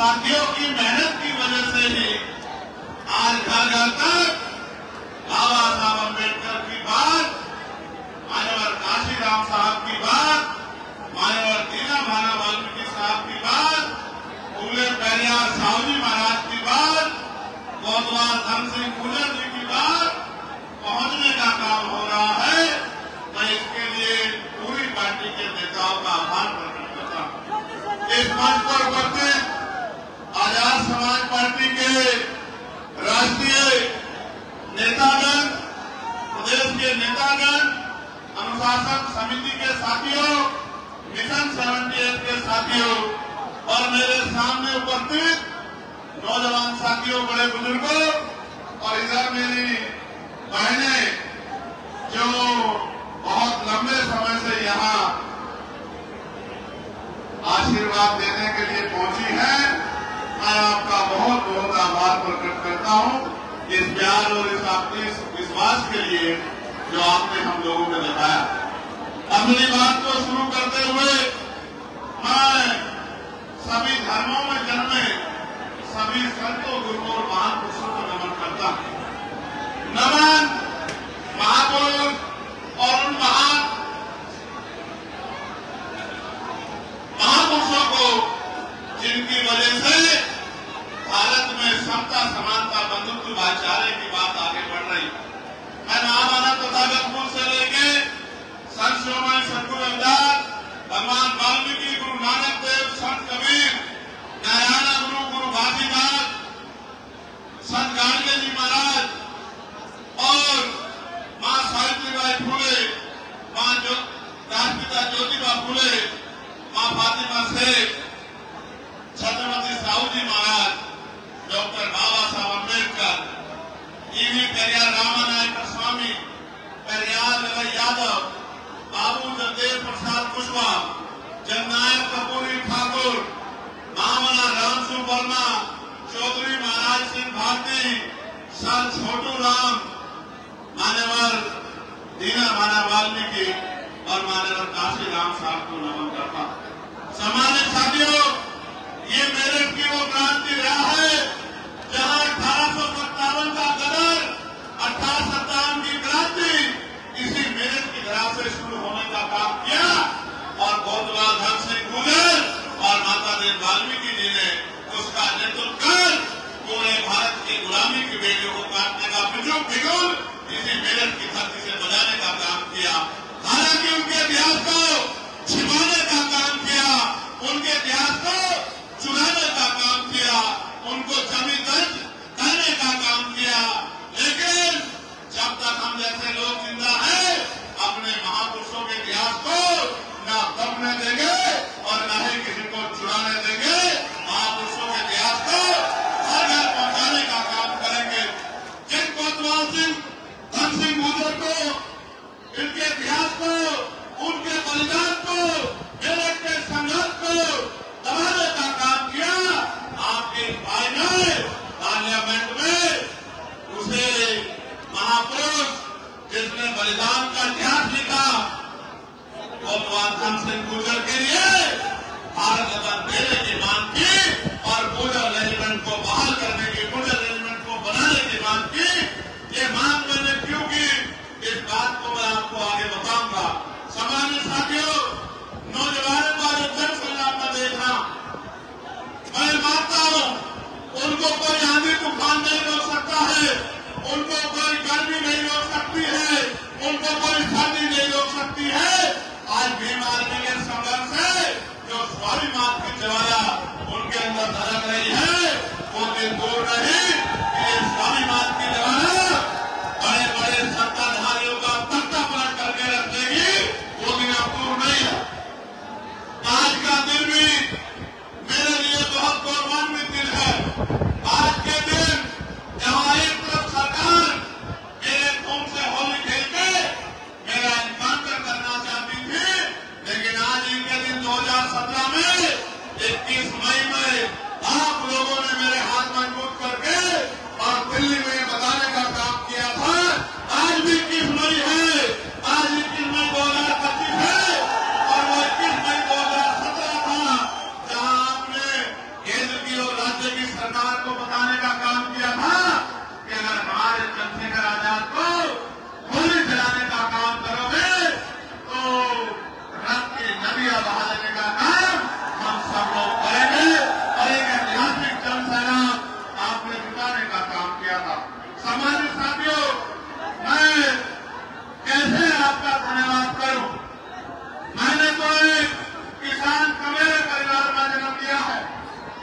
साथियों की मेहनत की वजह से ही आज घर घर तक बाबा साहब अम्बेडकर की बात, मान्यवर काशीराम साहब की बात, मान्यवर दीना भाना वाल्मीकि साहब की बात, फूले पेरियार साहू जी महाराज की बात, कोतवाल धन सिंह गुर्जर जी की बात पहुंचने का काम हो रहा है। मैं इसके लिए पूरी पार्टी के नेताओं का आभार प्रकट करता हूं। इस मंच पर उपस्थित आजाद समाज पार्टी के राष्ट्रीय नेतागण, प्रदेश के नेतागण, अनुशासन समिति के साथियों, मिशन 78 के साथियों और मेरे सामने उपस्थित नौजवान साथियों, बड़े बुजुर्गों और इधर मेरी बहनें जो बहुत लंबे समय से यहाँ आशीर्वाद देने के लिए पहुंची हैं, मैं आपका बहुत बहुत आभार प्रकट करता हूं इस प्यार और इस आपके विश्वास के लिए जो आपने हम लोगों को दिखाया। अपनी बात को शुरू करते हुए मैं सभी धर्मों में जन्मे सभी संतों, गुरुओं और महापुरुषों को नमन करता हूं। नमन महापुरुष और उन महापुरुषों को जिनकी वजह से भारत में समता, समानता, बंधुत्व, भाईचारे की बात आगे बढ़ रही। मैं महामानव तथागतपुर से लेके संत शिरोमणि सतगुरु रविदास, भगवान वाल्मीकि, गुरु नानक देव, संत कबीर, नारायण गुरु, गुरु घासीदास, संत गाडगे जी महाराज और मां सावित्रीबाई फुले, मां राष्ट्रपिता ज्योतिबा फुले, मां फातिमा शेख, छत्रपति साहू जी महाराज, डॉक्टर बाबा साहब अम्बेडकर, ईवी पेरियार रामानायक स्वामी, पेरियार ललाई यादव, बाबू जगदेव प्रसाद कुशवाहा, जननायक कपूरी ठाकुर, महामना रामसु वर्मा, चौधरी महाराज सिंह भारती, सर छोटू राम, मान्यवर दीना भाना वाल्मीकि और मान्यवर काशीराम साहब को नमन करता। सामान्य साथियों, ये मेरठ की वो क्रांति रहा है जहां 1857 का गदर, 1857 की क्रांति इसी मेरठ की धरा से शुरू होने का काम किया और कोतवाल धन सिंह गुर्जर और माता देव वाल्मीकि जी ने उसका नेतृत्व कर पूरे भारत की गुलामी की बेड़ियों को काटने का बिगुल इसी मेरठ की धरती से बजाने का काम किया। हालांकि उनके इतिहास को छिपाने का काम किया, उनके इतिहास को चुराने का काम किया, उनको जमी दर्ज करने का काम किया, लेकिन जब तक हम जैसे लोग जिंदा हैं अपने महापुरुषों के इतिहास को न दबने देंगे और न ही किसी को चुराने देंगे। महापुरुषों के इतिहास को हर घर पहुंचाने का काम करेंगे। जिन कोतवाल सिंह, धन सिंह गुर्जर को, इनके इतिहास को, उनके बलिदान को, मेरठ के संघर्ष को दबाने का काम किया, आपके भाई ने पार्लियामेंट में उसे महापुरुष जिसने बलिदान का इतिहास लिखा, कोतवाल धन सिंह गुर्जर के लिए भारत रत्न देने की मांग की और गुर्जर रेजिमेंट को बहाल करने की, गुर्जर रेजिमेंट को बनाने की मांग की। ये मांग मैंने क्यों की, इस बात को मैं आपको आगे बताऊंगा। सामान्य साथियों, नौजवानों का जो जन संग्राम में देखना, मैं मानता हूं उनको कोई आंधी तूफान नहीं रोक सकता है, उनको कोई गर्मी नहीं रोक सकती है, उनको कोई सर्दी नहीं रोक सकती है। आज भीम आर्मी के संघर्ष से जो स्वाभिमान की ज्वाला उनके अंदर धड़क रही है, वो दिन दूर नहीं कि ये स्वाभिमान की ज्वाला बड़े बड़े सत्ताधारियों का तख्ता पलट करके रख देगी, वो दिन अब दूर नहीं है। नदियां बहा देने का काम हम सब लोग करेंगे और एक ऐतिहासिक जन सेना आपने जुटाने का काम किया था। सम्मानित साथियों, मैं कैसे आपका धन्यवाद करूं? मैंने तो एक किसान कमेरे परिवार में जन्म लिया है,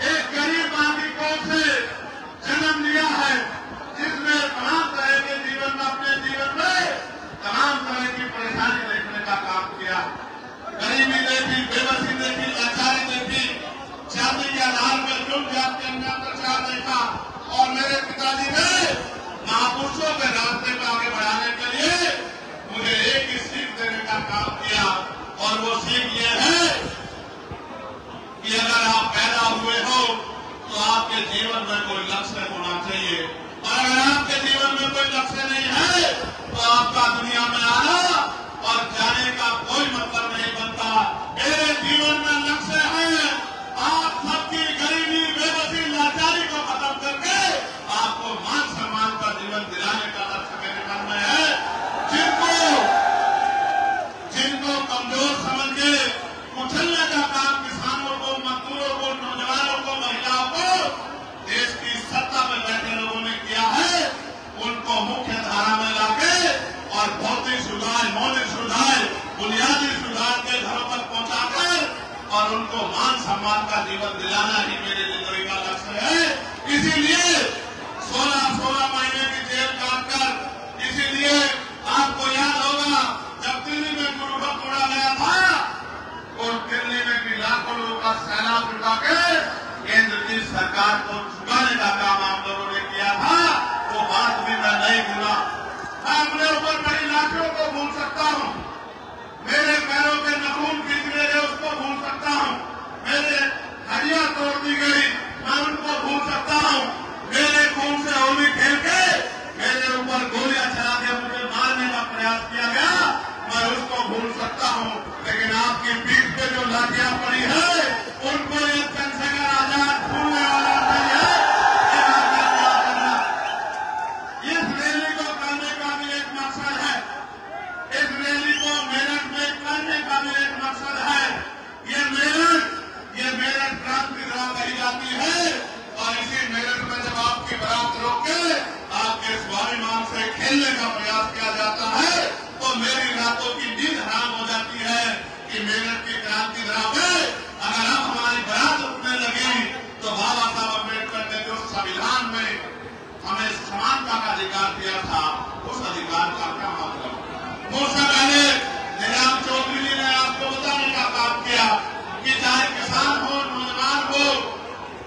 एक गरीब मां की कोख से जन्म लिया है, जिसने तमाम तरह के जीवन में अपने जीवन में तमाम तरह की परेशानी देखने का काम किया। गरीबी देखी, बेबसी देखी, लाचारी देखी, जाति के आधार पर जुल्म जात के अत्याचार देखा और मेरे पिताजी ने महापुरुषों के रास्ते पर आगे बढ़ाने के लिए मुझे एक ही सीख देने का काम किया और वो सीख ये है कि अगर आप पैदा हुए हो तो आपके जीवन में कोई लक्ष्य होना चाहिए और अगर आपके जीवन में कोई लक्ष्य नहीं है तो आपका दुनिया में आना और जाने का कोई मतलब नहीं बनता। मेरे जीवन में लक्ष्य है आप सबकी गरीबी, बेबसी, लाचारी को खत्म करके आपको मान सम्मान का जीवन दिलाने का लक्ष्य मेरे मन में है। जिनको कमजोर समझ के कुचलने का काम किसानों को, मजदूरों को, नौजवानों को, महिलाओं को देश की सत्ता में बैठे लोगों ने किया है, उनको मुख्य धारा में लाके और भौतिक सुधार, मौलिक सुधार, बुनियादी सुधार के घरों तक पहुंचाकर और उनको मान सम्मान का जीवन दिलाना ही मेरे जिंदगी का लक्ष्य है। इसीलिए 16 महीने की जेल काटकर, इसीलिए आपको याद होगा जब दिल्ली में गुरु का तोड़ा गया था और दिल्ली में भी लाखों लोगों का सैलाब उठा के केंद्र की सरकार को झुकाने का काम आप लोगों ने किया था। वो बात भी मैं नहीं भूला। मैं अपने ऊपर बड़ी लाठियों को भूल सकता हूँ, मेरे पैरों के नखून खींच गए उसको भूल सकता हूँ, मेरे हड्डियां तोड़ दी गई मैं उनको भूल सकता हूँ, मेरे खून से होली खेल के मेरे ऊपर गोलियां चला के मुझे मारने का प्रयास किया गया, मैं उसको भूल सकता हूँ। लेकिन आपकी पीठ पे जो लाठियां पड़ी है उनको ये चंद्रशेखर आजाद भूलने वाला नहीं है। इस रैली को करने का भी एक मकसद है, इस रैली को मेरठ में करने का भी एक मकसद है। ये मेरठ क्रांति रहा कही जाती है और इसी मेरठ में जब आपकी बारात रोक के आपके स्वाभिमान से खेलने का प्रयास किया जाता है तो मेरी रातों की नींद हराम हो जाती है कि मेरठ की क्रांति रहा में अगर अब हमारी बारात रुकने लगी तो बाबा साहब अम्बेडकर ने जो संविधान में हमें समानता का अधिकार दिया था उस अधिकार का क्या मतलब। मुझसे पहले निजाम चौधरी जी ने आपको बताने का काम किया कि चाहे किसान हो, नौजवान हो,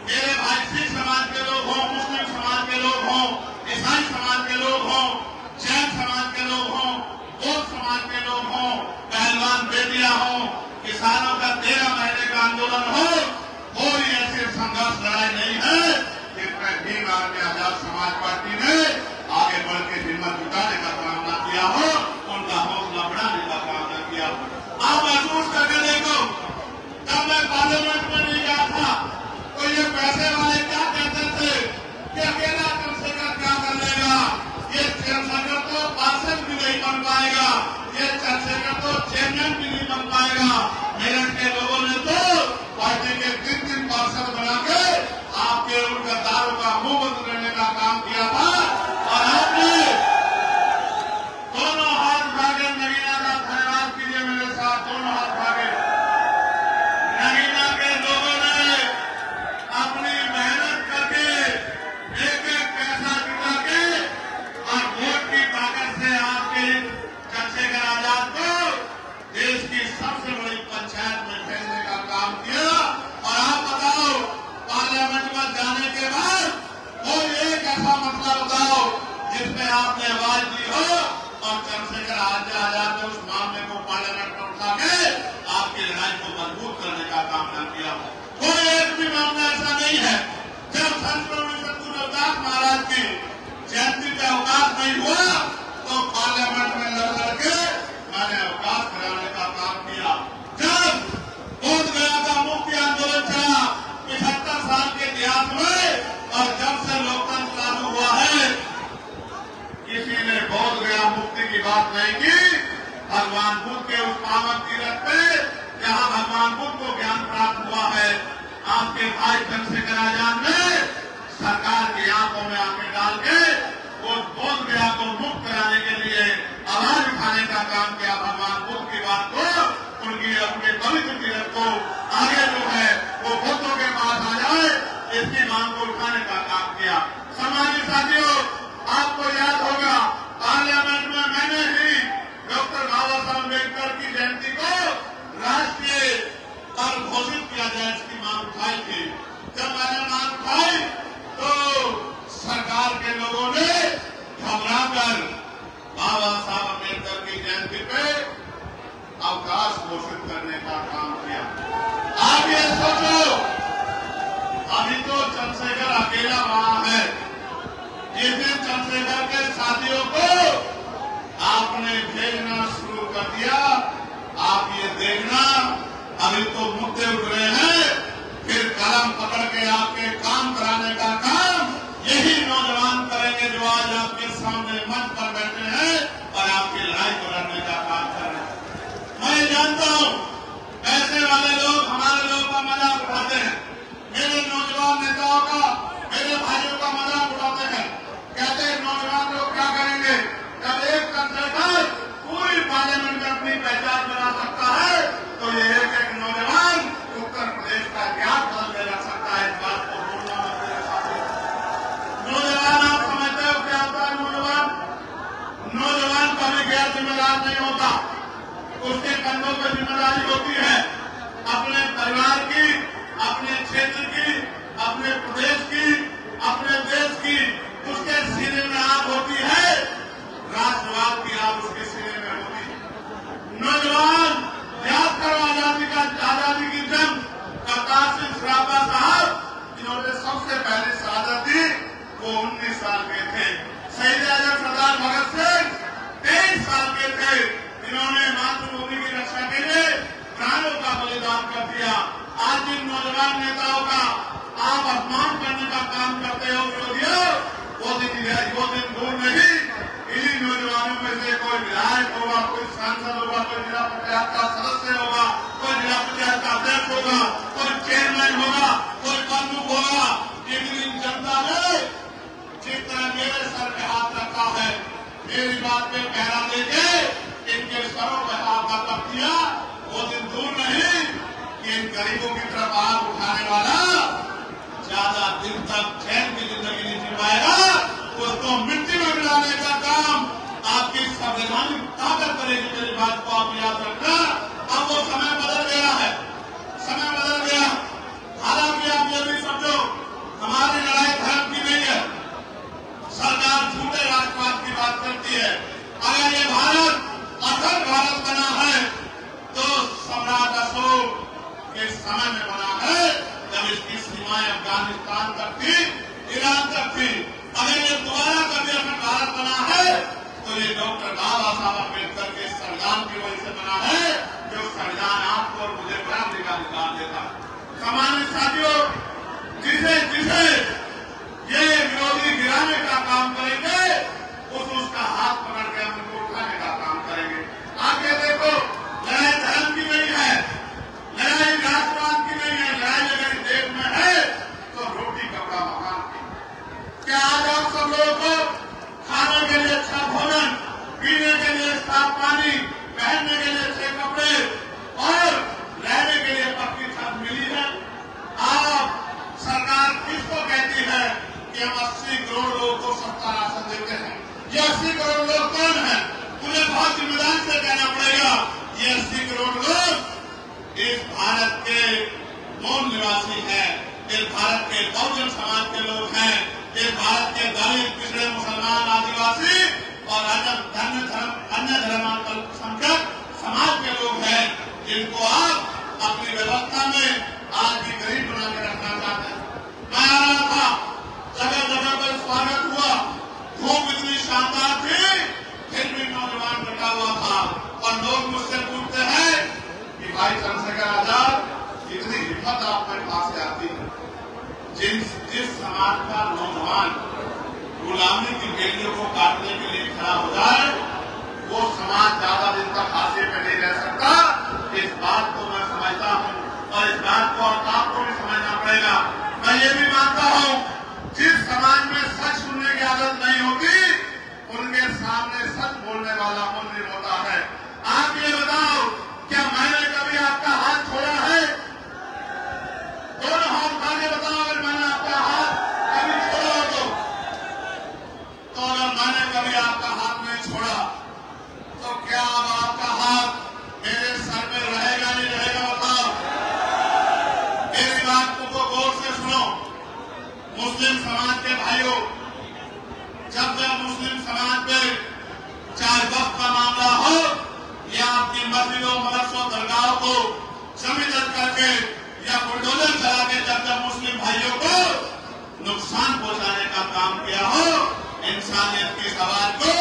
मेरे भाई सिख समाज के लोग हों, मुस्लिम समाज के लोग हों, ईसाई समाज के लोग हों, जैन समाज के लोग हों, बौद्ध समाज के लोग हों, पहलवान बेटियां हों, किसानों का 13 महीने का आंदोलन हो, कोई ऐसे संघर्ष लड़ाई नहीं है जिसमें भीम आर्मी आजाद समाज पार्टी ने आगे बढ़ के हिम्मत जुटाने का काम न किया हो, उनका हौसला बढ़ाने का काम न किया हो। आप महसूस करके देखो, जब मैं पार्लियामेंट में नहीं गया था तो ये पैसे वाले क्या कहते थे कि अकेला चंद्रशेखर क्या कर लेगा, ये चंद्रशेखर तो पार्षद भी नहीं बन पाएगा, ये चंद्रशेखर तो चेयरमैन भी नहीं बन पाएगा। मेरठ के लोगों ने तो पार्टी के 3 पार्षद बना के आपके उन गद्दारों का मुंह बंद करने का काम किया था और आपने दोनों हाथ भागे। नगीना का धन्यवाद कीजिए मेरे साथ, दोनों हाथ भागे। नगीना के लोगों ने अपनी मेहनत करके एक पैसा जुटा के और वोट की ताकत से आपके चंद्रशेखर आजाद को देश की सबसे बड़ी पंचायत में भेजने का काम किया। और आप बताओ, पार्लियामेंट में जाने के बाद कोई एक ऐसा मसला बताओ जिसमें आपने आवाज दी हो और चंद्रशेखर आजाद ने उस मामले को पार्लियामेंट में उठा के आपकी लड़ाई को मजबूत करने का काम न किया। कोई एक भी मामला ऐसा नहीं है। जब संत सद्गुरु रविदास महाराज की जयंती का अवकाश नहीं हुआ तो पार्लियामेंट में लड़ लड़के मैंने अवकाश कराने का काम किया। जब बोध गया का मुक्ति आंदोलन चला 75 साल के इतिहास में और जब से लोकतंत्र लागू हुआ है किसी ने बोध गया मुक्ति की बात नहीं की। भगवान बुद्ध के उस पावन तीरथ पे जहां भगवान बुद्ध को ज्ञान प्राप्त हुआ है, आपके भाई चंद्रशेखर आजाद ने सरकार की आंखों में आंखें डाल के वो बोध गया को मुक्त कराने के लिए आवाज उठाने का काम किया। भगवान बुद्ध की बात को, उनकी अपने पवित्र तीर्थ को आगे जो है वो बुद्धों के पास आ जाए, इसकी मांग को उठाने का काम किया। समाजी साथियों, आपको याद होगा पार्लियामेंट में मैंने ही डॉक्टर बाबा साहब अम्बेडकर की जयंती को राष्ट्रीय पर्व घोषित किया जाए इसकी मांग उठाई थी। जब मैंने मांग उठाई तो सरकार के लोगों ने घबराकर बाबा साहब अम्बेडकर की जयंती पे अवकाश घोषित करने का काम किया। आप ये सोचो, अभी तो चंद्रशेखर अकेला वहां है। जिस दिन चंद्रशेखर के साथियों को आपने भेजना शुरू कर दिया, आप ये देखना अभी तो मुद्दे उठ रहे हैं, फिर कलम पकड़ के आपके काम कराने का काम यही नौजवान करेंगे जो आज आपके सामने मंच पर बैठे हैं और आपकी लड़ाई को लड़ने का काम कर रहे हैं। मैं जानता हूं ऐसे वाले लोग हमारे लोगों का मजाक उठाते हैं, मेरे नौजवान नेताओं का, मेरे भाइयों का मजाक उठाते हैं, कहते हैं नौजवान लोग क्या करेंगे। जब एक चंद्रशेखर पूरी पार्लियामेंट में अपनी पहचान बना सकता है तो ये एक नौजवान उत्तर प्रदेश का इतिहास बदल के रख सकता है। इस बात को भूलना मत मेरे साथियों। नौजवान, आप समझते हो क्या होता है नौजवान? नौजवान कभी गैर जिम्मेदार नहीं होता, उसके कंधों पर जिम्मेदारी होती है अपने परिवार की, अपने क्षेत्र की, अपने प्रदेश की, अपने देश की। उसके सीने में आग होती है, राष्ट्रवाद की आग उसके सीने में होती है। नौजवान, याद करो आजादी की जंग, करतार सिंह सराफा साहब जिन्होंने सबसे पहले शहादत दी वो 19 साल के थे। शहीद आजम सरदार भगत सिंह 23 साल के थे, इन्होंने मातृभूमि की रक्षा के लिए प्राणों का बलिदान कर दिया। आज जिन नौजवान नेताओं का आप अपमान करने का काम करते हो विरोधियों, वो दिन दूर नहीं, इन्हीं नौजवानों में से कोई विधायक होगा, कोई सांसद होगा, कोई जिला पंचायत का सदस्य होगा, कोई जिला पंचायत का अध्यक्ष होगा, कोई चेयरमैन होगा, कोई प्रमुख होगा। लेकिन जनता ने जिस तरह मेरे सर पे हाथ रखा है, मेरी बात पे पहरा देके इनके सरों पे हाथ रख दिया, वो दिन दूर नहीं कि इन गरीबों की तरफ हाथ उठाने वाला ज्यादा दिन तक चैन की जिंदगी नहीं जी पाएगा। उसको मिट्टी में मिलाने का काम आपकी संवैधानिक ताकत करेगी। मेरी बात को आप याद रखना। अब वो समय बदल गया है, समय बदल गया। हालांकि आप ये भी समझो, हमारी लड़ाई धर्म की नहीं है। सरकार झूठे राष्ट्रवाद की बात करती है। अगर ये भारत अखंड भारत बना है तो सम्राट अशोक के समय में बना है, जब इसकी सीमाएं अफगानिस्तान तक थी, ईरान तक थी। अगर ये दोबारा कभी अखंड भारत बना है तो ये डॉक्टर बाबा साहब अम्बेडकर के संविधान की वजह से बना है, जो संविधान आपको और मुझे बराबरी का अधिकार देता है। सामान्य साथियों, जिसे जिसे ये विरोधी गिराने का काम करेंगे उसका हाथ पकड़ के हम उनको उठाने का काम करेंगे। आगे देखो, लड़ाई धर्म की नहीं है, लड़ाई राष्ट्रवाद की नहीं है, लड़ाई अगर देश में है तो रोटी कपड़ा मकान की। क्या आज आप सब लोगों को खाने के लिए अच्छा भोजन, पीने के लिए साफ पानी, पहनने के लिए अच्छे कपड़े और रहने के लिए पक्की छत मिली है? आप सरकार किसको कहती है कि हम 80 करोड़ लोगों को सस्ता राशन देते हैं? ये 80 करोड़ लोग कौन है? मुझे बहुत जिम्मेदारी से कहना पड़ेगा, ये 80 करोड़ लोग इस भारत के मूल निवासी हैं, इस भारत के बहुजन समाज के लोग हैं, इस भारत के दलित, पिछड़े, मुसलमान, आदिवासी और अन्य धर्मांतरसंख्यक समाज के लोग हैं, जिनको आप अपनी व्यवस्था में आज भी गरीब बना के रखना चाहते हैं। मैं आ रहा था, जगह जगह पर स्वागत हुआ, धूप इतनी शानदार थी, फिर भी नौजवान बैठा हुआ था और लोग मुझसे पूछते हैं कि भाई चंद्रशेखर आजाद, इतनी हिम्मत आप मेरे पास से आती है? जिस समाज का नौजवान गुलामी की बेलियों को काटने के लिए खड़ा हो जाए, वो समाज ज्यादा दिन तक हाशिए पे नहीं रह सकता। इस बात को मैं समझ पड़ेगा। मैं ये भी मानता हूं जिस समाज में सच सुनने की आदत नहीं होती उनके सामने सच बोलने वाला मुजरिम होता है। आप ये बताओ, क्या मैंने कभी आपका हाथ छोड़ा है? दोनों हाथ उठा के बताओ अगर मैंने आपका हाथ कभी छोड़ा हो तो अगर मैंने कभी आपका हाथ नहीं छोड़ा तो क्या अब आपका हाथ मेरे सर में रहेगा नहीं रहेगा? बताओ। मेरी बात को गौर से सुनो। मुस्लिम समाज के भाइयों, जब मुस्लिम समाज में चाहे वक्त का मामला हो या आपकी मस्जिदों मदरसों दरगाहों को जमीन करके या बुलडोजर चला के जब मुस्लिम भाइयों को नुकसान पहुंचाने का काम किया हो, इंसानियत की सवाल को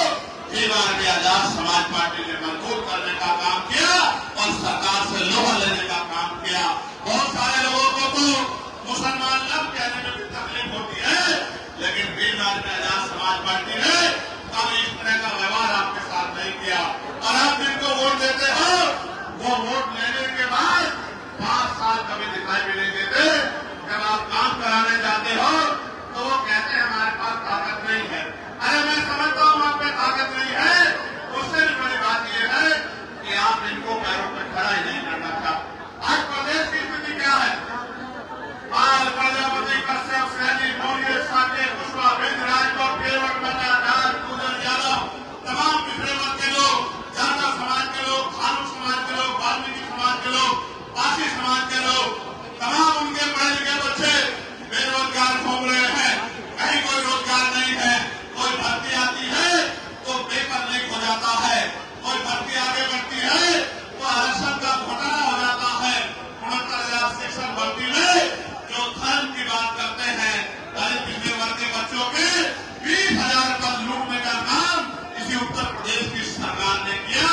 दीवार के आजाद समाज पार्टी ने मजबूत करने का काम किया और सरकार से लोहा लेने का काम किया। बहुत सारे लोगों को तो मुसलमान लब कहने में भी तकलीफ होती है, लेकिन दीवार के आजाद समाज पार्टी ने कभी इस तरह का व्यवहार आपके साथ नहीं किया। और आप जिनको वोट देते हो वो वोट लेने के बाद 5 साल कभी दिखाई भी नहीं देते। जब आप काम कराने जाते हो तो वो कहते हैं हमारे पास ताकत नहीं है। अरे मैं समझता हूं आप में ताकत नहीं है, उससे भी बड़ी बात यह है कि आप इनको पैरों पर खड़ा ही नहीं करना चाहते। आज प्रदेश की स्थिति क्या है? बाल प्रजापति, कश्यप, सैनी, मौर्य, साकेत, कुशवाहा, बिंद, राजपूत, केवट, मेहता, नाथ, पूजन, यादव, तमाम पिछड़े वर्ग के लोग, जाटा समाज के लोग, खानू समाज के लोग, वाल्मीकि समाज के लोग, पासी समाज के लोग, तमाम उनके पढ़े लिखे बच्चे बेरोजगार घूम रहे हैं। कहीं कोई रोजगार नहीं है। कोई भर्ती आती है तो पेपर लीक हो जाता है, कोई भर्ती आगे बढ़ती है तो आरक्षण का घोटाला हो जाता है। 69,000 शिक्षक भर्ती में जो धर्म की बात करते हैं, दलित पिछड़े वर्ग के बच्चों के 20,000 पद लूटने का काम इसी उत्तर प्रदेश की सरकार ने किया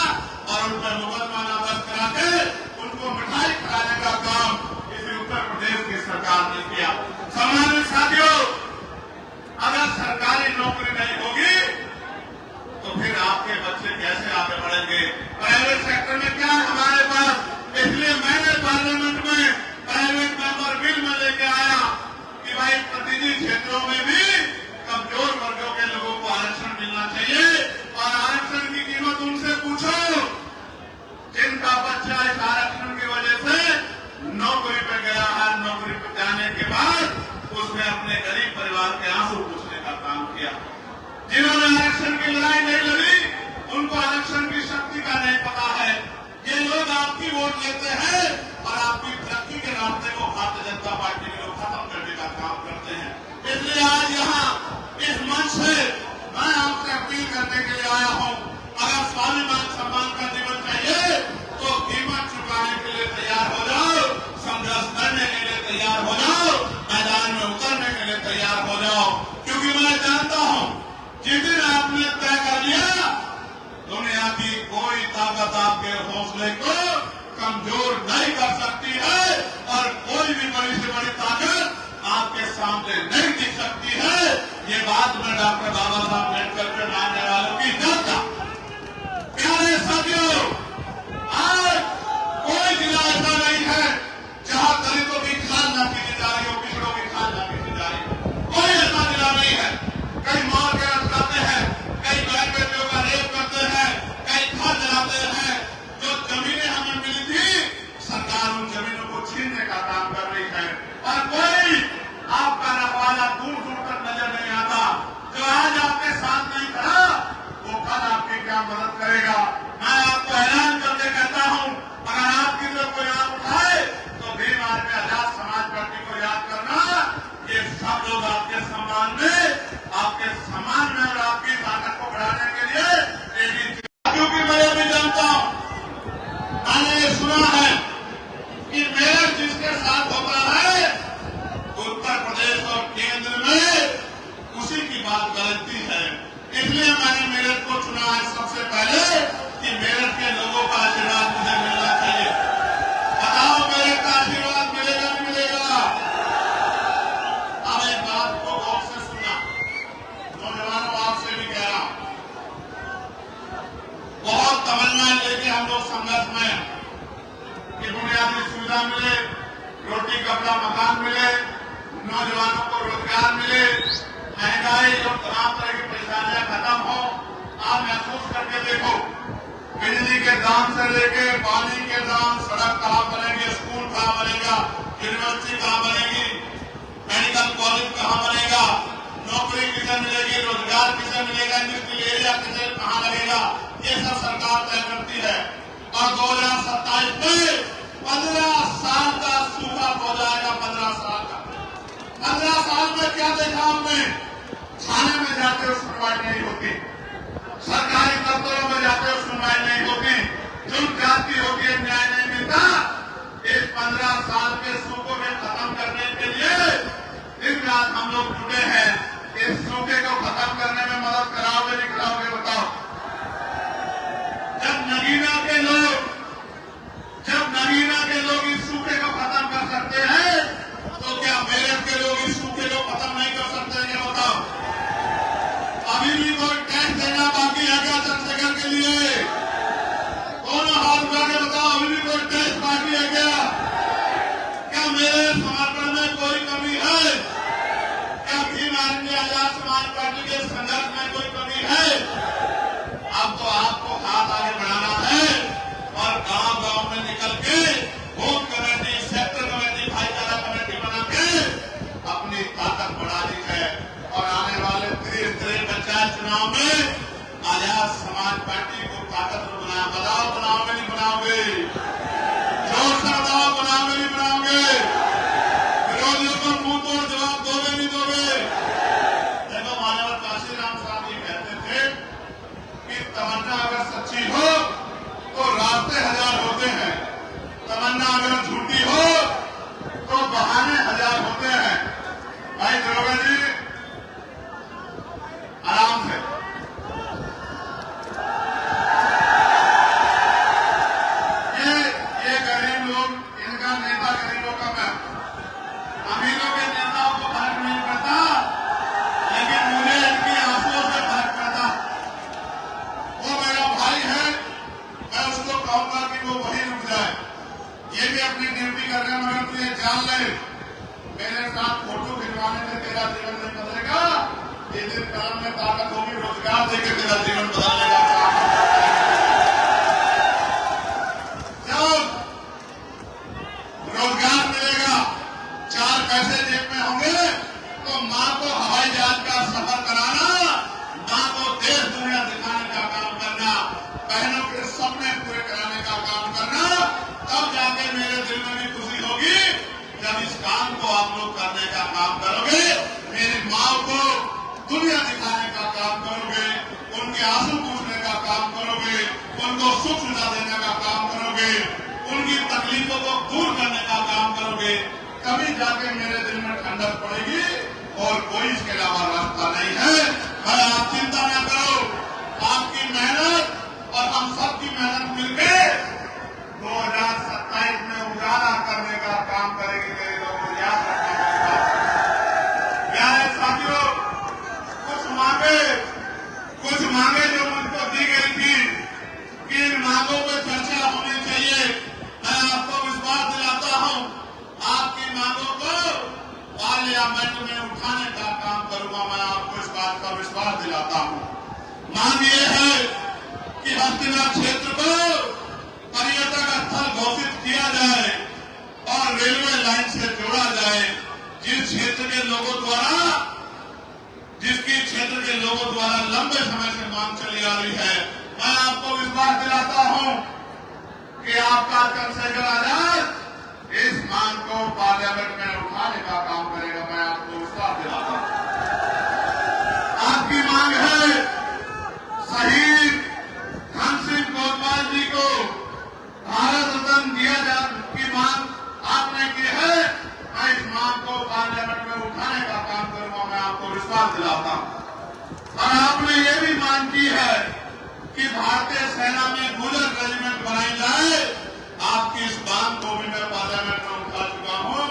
और उन पर मुकदमा दर्ज करा के उनको मिठाई खिलाने का काम इसी उत्तर प्रदेश की सरकार ने किया। सम्मानित साथियों, अगर सरकारी नौकरी नहीं होगी तो फिर आपके बच्चे कैसे आगे बढ़ेंगे? प्राइवेट सेक्टर में क्या है हमारे पास? इसलिए मैंने पार्लियामेंट में प्राइवेट मेंबर बिल में लेके आया कि भाई प्रतिनिधि क्षेत्रों में भी कमजोर वर्गों के लोगों को आरक्षण मिलना चाहिए। और आरक्षण की कीमत उनसे पूछो जिनका बच्चा इस आरक्षण की वजह से नौकरी पे गया है। नौकरी पे जाने के बाद उसने अपने गरीब परिवार के आंसू पूछने का काम किया। जिन्होंने आरक्षण की लड़ाई नहीं लड़ी उनको आरक्षण की शक्ति का नहीं पता है। ये लोग आपकी वोट लेते हैं और आपकी तरक्की के रास्ते को भारतीय जनता पार्टी के लोग खत्म करने का काम करते हैं। इसलिए आज यहाँ इस मंच से मैं आपसे अपील करने के लिए आया हूँ, अगर स्वाभिमान सम्मान का जीवन चाहिए तो कीमत चुकाने के लिए तैयार हो जाओ, संघर्ष करने के लिए तैयार हो जाओ, मैदान में उतरने के लिए तैयार हो जाओ। क्योंकि मैं जानता हूं जिस दिन आपने तय कर लिया दुनिया की कोई ताकत आपके हौसले को कमजोर नहीं कर सकती है और कोई भी बड़ी से बड़ी ताकत आपके सामने नहीं दिख सकती है। ये बात मैं डॉक्टर बाबा साहब अम्बेडकर के मानने वालों की जानता। प्यारे साथियों, आज कोई जिला ऐसा नहीं है जहां दलितों की खान ना की जा रही हो, पिछड़ों की खान ना की जा रही हो। कोई ऐसा जिला नहीं है। कई मार के रखते हैं, कई बहन बेटियों का रेप करते हैं, कई घर जलाते हैं। जो जमीनें हमें मिली थी सरकार उन जमीनों को छीनने का काम कर रही है और कोई आपका रखवाला दूर दूर तक नजर नहीं आता। जो आज रोटी कपड़ा मकान मिले, नौजवानों को रोजगार मिले, महंगाई और तमाम तरह की परेशानियां खत्म हो। आप महसूस करके देखो, बिजली के दाम से लेके पानी के दाम, सड़क कहाँ बनेगी, स्कूल कहाँ बनेगा, यूनिवर्सिटी कहाँ बनेगी, मेडिकल कॉलेज कहाँ बनेगा, नौकरी किसे मिलेगी, रोजगार किसे मिलेगा, इंडस्ट्रियल एरिया किसे कहाँ लगेगा, ये सब सरकार तय करती है। और 2027 में 15 साल का सूखा हो जाएगा। 15 साल का, 15 साल में क्या देखा हमने? थाने में जाते हो सुनवाई नहीं होती, सरकारी दफ्तरों में जाते हो सुनवाई नहीं होती, जुल्म जाती होती है, न्याय नहीं मिलता। इस 15 साल के सूखे में खत्म करने के लिए दिन रात हम लोग जुटे हैं। इस सूखे को खत्म करने में मदद कराओगे नहीं कराओगे बताओ? जब नगीना के लोग इस सूखे को खत्म कर सकते हैं, तो क्या मेरठ के लोग इस सूखे को खत्म नहीं कर सकते हैं? बताओ। अभी भी कोई टैक्स देना बाकी है क्या चंद्रशेखर के लिए? कौन हाथ उठा के बताओ, अभी भी कोई टैक्स बाकी है क्या? क्या मेरे समर्पण में कोई कमी है? क्या भीम आर्मी आजाद समाज पार्टी के संघर्ष में कोई कमी है? अब तो आपको हाथ आगे बढ़ाना है और गांव गांव में निकल के बूथ कमेटी, सेक्टर कमेटी, भाईचारा कमेटी बना के अपनी ताकत बढ़ानी है। और आने वाले त्रिस्तरीय पंचायत चुनाव में आजाद समाज पार्टी को ताकतवर बनाओ। बनाओगे नहीं बनाओगे? जोर से बताओ, बनाओगे नहीं बनाओगे? विरोधियों को मुंह तोड़ जवाब दोगे नहीं दोगे? देखो, मान्यवर काशीराम साहब ये कहते थे कि तमन्ना अगर सच्ची हो तो रास्ते हजार होते हैं, तमन्ना अगर झूठी हो तो बहाने हजार होते हैं। भाई दरोगा जी, आराम से। ये गरीब लोग, इनका नेता गरीबों का मैं, अमीरों के नेताओं को फर्क नहीं पड़ता, लेकिन मुझे इनके आंसुओं से फर्क पड़ता। वो मेरा भाई है, मैं उसको कहूंगा कि वो वहीं रुक जाए। ये भी अपनी ड्यूटी कर रहे हैं, मगर तू ये जान ले, मेरे साथ फोटो खिंचवाने से तेरा जीवन नहीं बदलेगा। ये दिन काम में ताकत होगी, रोजगार देकर तेरा जीवन बदलने का काम। जब रोजगार मिलेगा, 4 पैसे जेब में होंगे, तो माँ को हवाई जहाज का सफर कराना, माँ को देश दुनिया दिखाने का काम करना, बहनों के सपने पूरे कराने का काम करना, तब जाके मेरे दिल में भी खुशी होगी जब इस काम को आप लोग करने का काम करोगे। मेरी माँ को दुनिया दिखाने का काम करोगे, उनके आंसू पूछने का काम करोगे, उनको सुख सुविधा देने का काम करोगे, उनकी तकलीफों को दूर करने का काम करोगे, तभी जाके मेरे दिल में ठंडक पड़ेगी। और कोई इसके अलावा रास्ता नहीं है। भाई आप चिंता न करो, आपकी मेहनत और हम सबकी मेहनत मिलकर 2027 में उजाला करने का काम करेगी। मेरे लोगों को याद रखना पड़ेगा। प्यारे साथियों, कुछ मांगे जो मुझको दी गई थी कि इन मांगों पर चर्चा होनी चाहिए। मैं आपको विश्वास दिलाता हूं, आपकी मांगों को पार्लियामेंट में उठाने का काम करूंगा। मैं आपको इस बात का विश्वास दिलाता हूं। मांग ये है कि हस्तिनापुर क्षेत्र को पर्यटक स्थल घोषित किया जाए और रेलवे लाइन से जोड़ा जाए। जिसकी क्षेत्र के लोगों द्वारा लंबे समय से मांग चली आ रही है। मैं आपको विश्वास दिलाता हूं कि आपका चंद्रशेखर आजाद इस मांग को पार्लियामेंट में उठाने का काम करेगा। मैं आपको विश्वास दिलाता हूं। आपकी मांग है शहीद धन सिंह कोतवाल जी को भारत रत्न दिया जाने की मांग आपने की है। मैं इस मांग को पार्लियामेंट में उठाने का काम करूंगा। मैं आपको विश्वास दिलाता हूं। और आपने ये भी मांग की है कि भारतीय सेना में गुजर रेजिमेंट बनाई जाए। आपकी इस मांग को भी मैं पार्लियामेंट में उठा चुका हूं।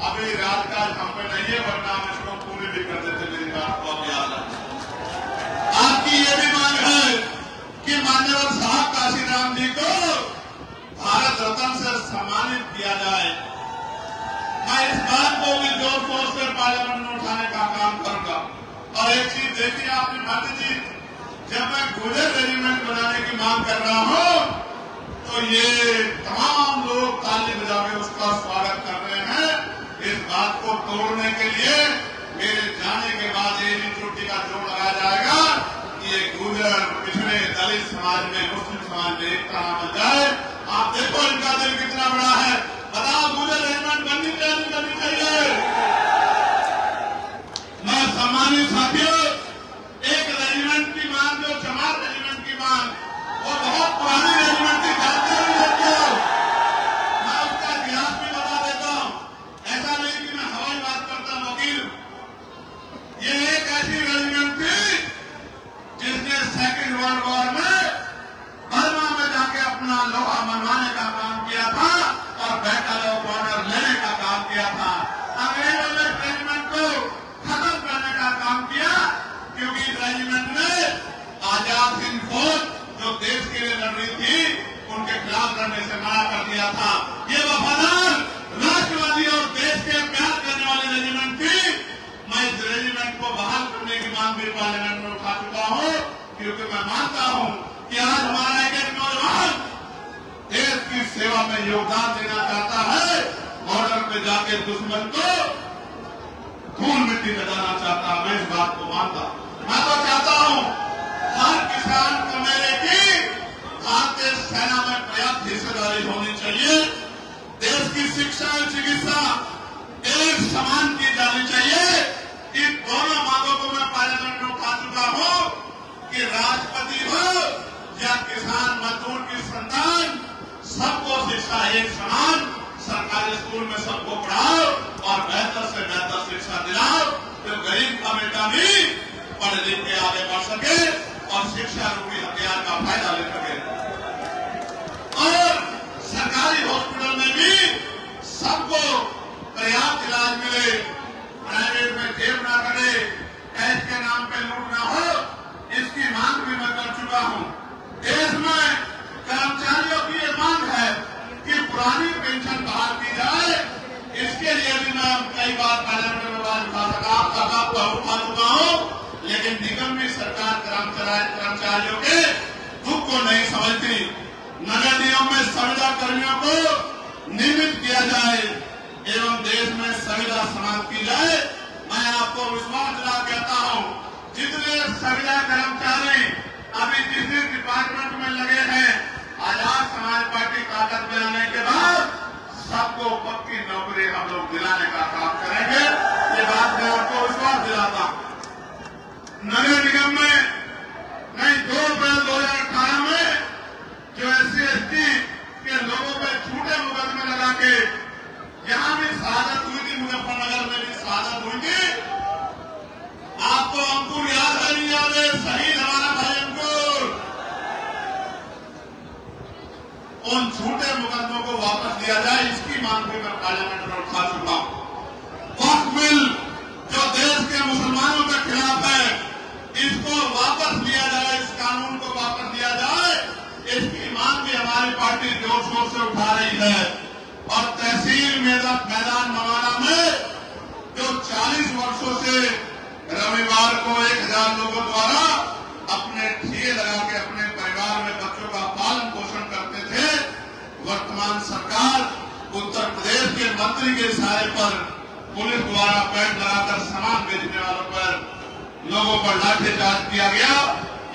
अभी राजकाज हम पे नहीं है, वरना हम इसको पूरी भी कर देते। मेरी बात को आप याद रखें। आपकी ये भी मांग है कि मान्यवर साहब काशीराम जी को भारत रत्न से सम्मानित किया जाए। को भी जोर शोर से पार्लियामेंट में उठाने का काम करूंगा। और एक चीज देखिए आपने भाटी जी, जब मैं गुजर रेजिमेंट बनाने की मांग कर रहा हूं तो ये तमाम लोग ताली बजा के उसका स्वागत कर रहे हैं। इस बात को तोड़ने के लिए मेरे जाने के बाद ये चुट्टी का जोड़ लगाया जाएगा कि ये गुजर, पिछड़े, दलित समाज में, मुस्लिम समाज में एकता ना बन जाए। आप देखो इनका दिल कितना बड़ा है। बताओ गुजर रेजिमेंट बननी चाहिए। मैं सम्मानित साथियों, एक रेजिमेंट की मांग, जो जमात रेजिमेंट की मांग, वो बहुत पुरानी रेजिमेंट की, जानते हो लोग। मैं उसका इतिहास भी बता देता हूं। ऐसा नहीं कि मैं हवाई बात करता वकील। ये एक ऐसी रेजिमेंट थी जिसने सेकेंड वर्ल्ड वॉर में बर्मा में जाके अपना लोहा मनवाने का काम किया था और बैटल ऑफ ऑनर लेने का काम किया था। अंग्रेजों ने रेजिमेंट को खत्म करने का काम किया, क्योंकि इस रेजिमेंट में आजाद हिंद फौज जो देश के लिए लड़ रही थी, उनके खिलाफ लड़ने से मना कर दिया था। ये वफादार, राष्ट्रवादी और देश के प्यार करने वाली रेजिमेंट थी। मैं इस रेजिमेंट को बहाल करने की मांग भी पार्लियामेंट में उठा चुका हूं, क्योंकि मैं मानता हूं कि आज हमारा एक नौजवान देश की सेवा में योगदान देना चाहता है, बॉर्डर पे जाके दुश्मन को खून मिट्टी लगाना चाहता है। मैं इस बात को मानता हूं। मैं तो चाहता हूं हर किसान को मेरे की भारतीय सेना में पर्याप्त हिस्सेदारी होनी चाहिए। देश की शिक्षा और चिकित्सा एक समान की जानी चाहिए। इन दोनों मांगों को मैं पार्लियामेंट में उठा चुका हूं कि राष्ट्रपति हो या किसान मजदूर की संतान, सबको शिक्षा एक समान, सरकारी स्कूल में सबको पढ़ाओ और बेहतर से बेहतर शिक्षा दिलाओ, तो गरीब का बेटा भी पढ़ लिख के आगे बढ़ सके और शिक्षा रूपी हथियार का फायदा ले सके। और सरकारी हॉस्पिटल में भी सबको पर्याप्त इलाज मिले, प्राइवेट में जेब ना करे, टैक्स के नाम पे लूट ना हो, इसकी मांग भी मैं कर चुका हूं। देश में कर्मचारियों की ये मांग है कि पुरानी पेंशन बहाल की जाए। इसके लिए भी मैं कई बार पार्लियामेंट में आवाज उठा चुका हूं, लेकिन निगम में सरकार कर्मचारियों के दुख को नहीं समझती। नगर निगम में संविदा कर्मियों को नियमित किया जाए एवं देश में संविदा समाप्त की जाए। मैं आपको विश्वास दिला कहता हूं, जितने संविदा कर्मचारी अभी जिस डिपार्टमेंट में लगे हैं, आजाद समाज पार्टी ताकत में आने के बाद सबको पक्की नौकरी हम लोग दिलाने का काम करेंगे। ये बात मैं आपको विश्वास दिलाता हूं। नगर निगम में नहीं, 2 अप्रैल 2018 में जो SC/ST के लोगों पे झूठे मुकदमे लगा के यहां भी शहादत हुई थी, मुजफ्फरनगर में भी शहादत हुई थी। आपको अंकुर याद है, नहीं याद है? शहीद हमारा भाई अंकुर, उन झूठे मुकदमों को वापस लिया जाए, इसकी मांग भी मैं पार्लियामेंट में उठा चुका हूं। वक्फ बिल जो देश के मुसलमानों के खिलाफ है, इसको वापस लिया जाए, इस कानून को वापस लिया जाए, इसकी मांग भी हमारी पार्टी जोर शोर से उठा रही है। और तहसील मैदान मवाना में जो 40 वर्षों से रविवार को 1000 लोगों द्वारा अपने ठिये लगा के अपने परिवार में बच्चों का पालन पोषण करते थे, वर्तमान सरकार उत्तर प्रदेश के मंत्री के इशारे पर पुलिस द्वारा पैड लगाकर सामान बेचने वालों पर लोगों पर लाठीचार्ज किया गया,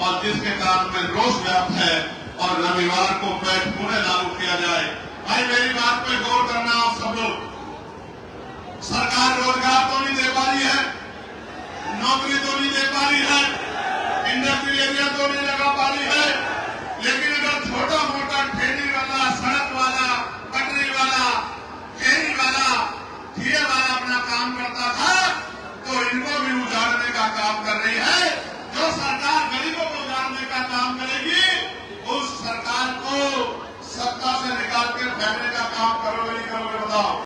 और जिसके कारण में रोष व्याप्त है और रविवार को पैड पुनः लागू किया जाए। भाई मेरी बात पे गौर करना आप सब लोग। सरकार रोजगार तो नहीं दे पा रही है, नौकरी तो नहीं दे पा रही है, इंडस्ट्रियल एरिया तो नहीं लगा पा रही है, लेकिन अगर छोटा मोटा ठेली वाला, सड़क वाला, पटरी वाला, फेरी वाला, ठिये वाला अपना काम करता था, तो इनको भी उजाड़ने का काम कर रही है। जो सरकार गरीबों को उजाड़ने का काम करेगी, उस सरकार को सत्ता से निकाल के फेंकने का काम करोगे नहीं करोगे बताओ।